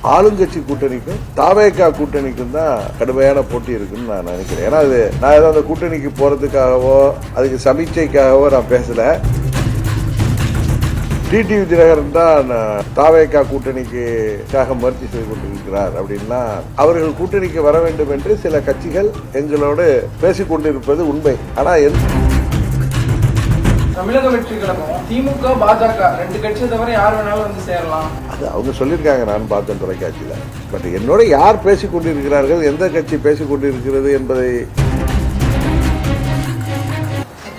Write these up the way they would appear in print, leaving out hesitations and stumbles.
ஆளுங்கட்சி கூட்டணிக்கும் தாவேகா கூட்டணிக்கும் தான் கடுமையான போட்டி இருக்குன்னு நான் நினைக்கிறேன். ஏன்னா நான் ஏதோ அந்த கூட்டணிக்கு போறதுக்காகவோ அதுக்கு சமீட்சைக்காகவோ நான் பேசல. டிடிவி தினகரன் தான் தாவேகா கூட்டணிக்காக முயற்சி செய்து கொண்டிருக்கிறார் அப்படின்னா அவர்கள் கூட்டணிக்கு வர வேண்டும் என்று சில கட்சிகள் எங்களோடு பேசிக் கொண்டிருப்பது உண்மை. ஆனா தமிழக வெற்றி கழகம் திமுக பாஜக ரெண்டு கட்சியை தவிர யார் வேணாலும் வந்து சேரலாம் அது அவங்க சொல்லியிருக்காங்க. நான் பார்த்தேன் தொலைக்காட்சியில. பட் என்னோட யார் பேசிக் கொண்டிருக்கிறார்கள், எந்த கட்சி பேசிக் கொண்டிருக்கிறது என்பதை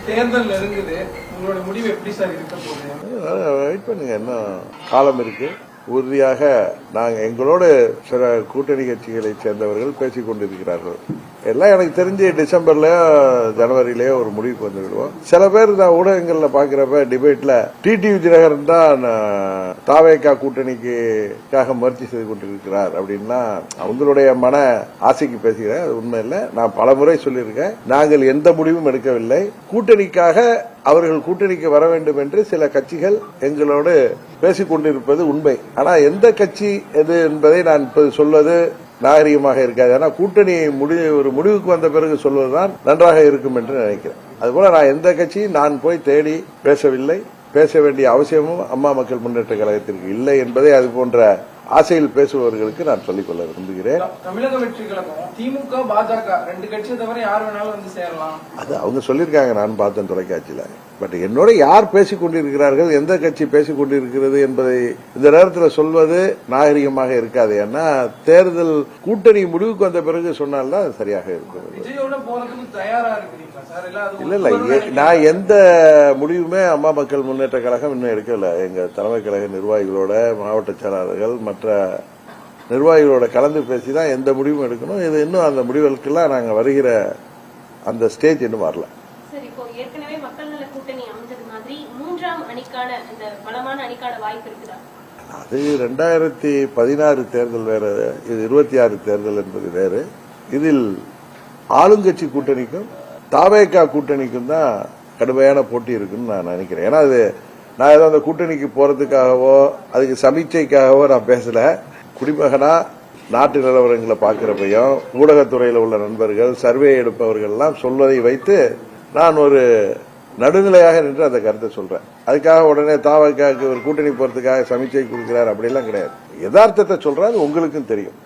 தேர்தல் நெருங்குது. உங்களோட முடிவு எப்படி சார் இருக்க போகுது? வெயிட் பண்ணுங்க, இன்னும் காலம் இருக்கு. உறுதியாக நாங்கள் எங்களோடு சில கூட்டணி கட்சிகளை சேர்ந்தவர்கள் பேசிக் கொண்டிருக்கிறார்கள். எல்லாம் எனக்கு தெரிஞ்சு டிசம்பர்லயோ ஜனவரியிலயோ ஒரு முடிவுக்கு வந்து விடுவோம். சில பேர் நான் ஊடகங்கள்ல பாக்குறப்ப டிபேட்ல டிடிவி தினகரன் தான் தாவேகா கூட்டணிக்காக முயற்சி செய்து கொண்டிருக்கிறார் அப்படின்னா அவங்களுடைய மன ஆசைக்கு பேசுகிறேன். அது உண்மை இல்லை. நான் பல முறை சொல்லியிருக்கேன், நாங்கள் எந்த முடிவும் எடுக்கவில்லை. கூட்டணிக்காக அவர்கள் கூட்டணிக்கு வர வேண்டும் என்று சில கட்சிகள் எங்களோடு பேசிக் கொண்டிருப்பது உண்மை. ஆனா எந்த கட்சி எது என்பதை நான் இப்போது சொல்வது நாகரிகமாக இருக்காது. ஆனா கூட்டணி ஒரு முடிவுக்கு வந்த பிறகு சொல்வதுதான் நன்றாக இருக்கும் என்று நினைக்கிறேன். அதுபோல நான் எந்த கட்சியும் நான் போய் தேடி பேசவில்லை. பேச வேண்டிய அவசியமும் அம்மா மக்கள் முன்னேற்ற கழகத்திற்கு இல்லை என்பதை அது போன்ற ஆசையில் பேசுபவர்களுக்கு நான் சொல்லிக்கொள்ள விரும்புகிறேன். தமிழக வெற்றி கழகம் திமுக பாஜக ரெண்டு கட்சியை தவிர யார் வேணாலும் வந்து சேரலாம். அது அவங்க சொல்லியிருக்காங்க. நான் பார்த்தேன் தொலைக்காட்சியில. பட் என்னோட யார் பேசிக் கொண்டிருக்கிறார்கள், எந்த கட்சி பேசிக் கொண்டிருக்கிறது என்பதை இந்த நேரத்தில் சொல்வது நாகரிகமாக இருக்காது. ஏன்னா தேர்தல் கூட்டணி முடிவுக்கு வந்த பிறகு சொன்னால்தான் சரியாக இருக்கும். இல்ல இல்ல, நான் எந்த முடிவுமே அம்மா மக்கள் முன்னேற்ற கழகம் இன்னும் எடுக்கல. எங்க தலைமை கழக நிர்வாகிகளோட, மாவட்ட செயலாளர்கள், மற்ற நிர்வாகிகளோட கலந்து பேசிதான் எந்த முடிவும் எடுக்கணும். இது இன்னும் அந்த முடிவுகளுக்கெல்லாம் நாங்க வருகிற அந்த ஸ்டேஜ் இன்னும் வரல. ஏற்கனவே மக்கள் நல கூட்டணி அமைஞ்சது மாதிரி மூன்றாம் அணிக்கான இந்த பலமான அணிக்கான வாய்ப்பு இருக்குதா? அது 2016 தேர்தல் வேற, இது 26 தேர்தல் என்பது வேறு. இதில் ஆளுங்கட்சி கூட்டணிக்கும் தாவேகா கூட்டணிக்கும் தான் கடுமையான போட்டி இருக்குன்னு நான் நினைக்கிறேன். ஏன்னா நான் ஏதோ அந்த கூட்டணிக்கு போறதுக்காகவோ அதுக்கு சமீட்சைக்காகவோ நான் பேசல. குடிமகனா நாட்டு நிலவரங்களை பார்க்கிறப்பையும் ஊடகத்துறையில் உள்ள நண்பர்கள், சர்வே எடுப்பவர்கள் எல்லாம் சொல்வதை வைத்து நான் ஒரு நடுநிலையாக நின்று அந்த கருத்தை சொல்றேன். அதுக்காக உடனே தாவேகாவுக்கு ஒரு கூட்டணி போறதுக்காக சமீட்சை கொடுக்கிறார் அப்படிலாம் கிடையாது. யதார்த்தத்தை சொல்றாரு, உங்களுக்கும் தெரியும்.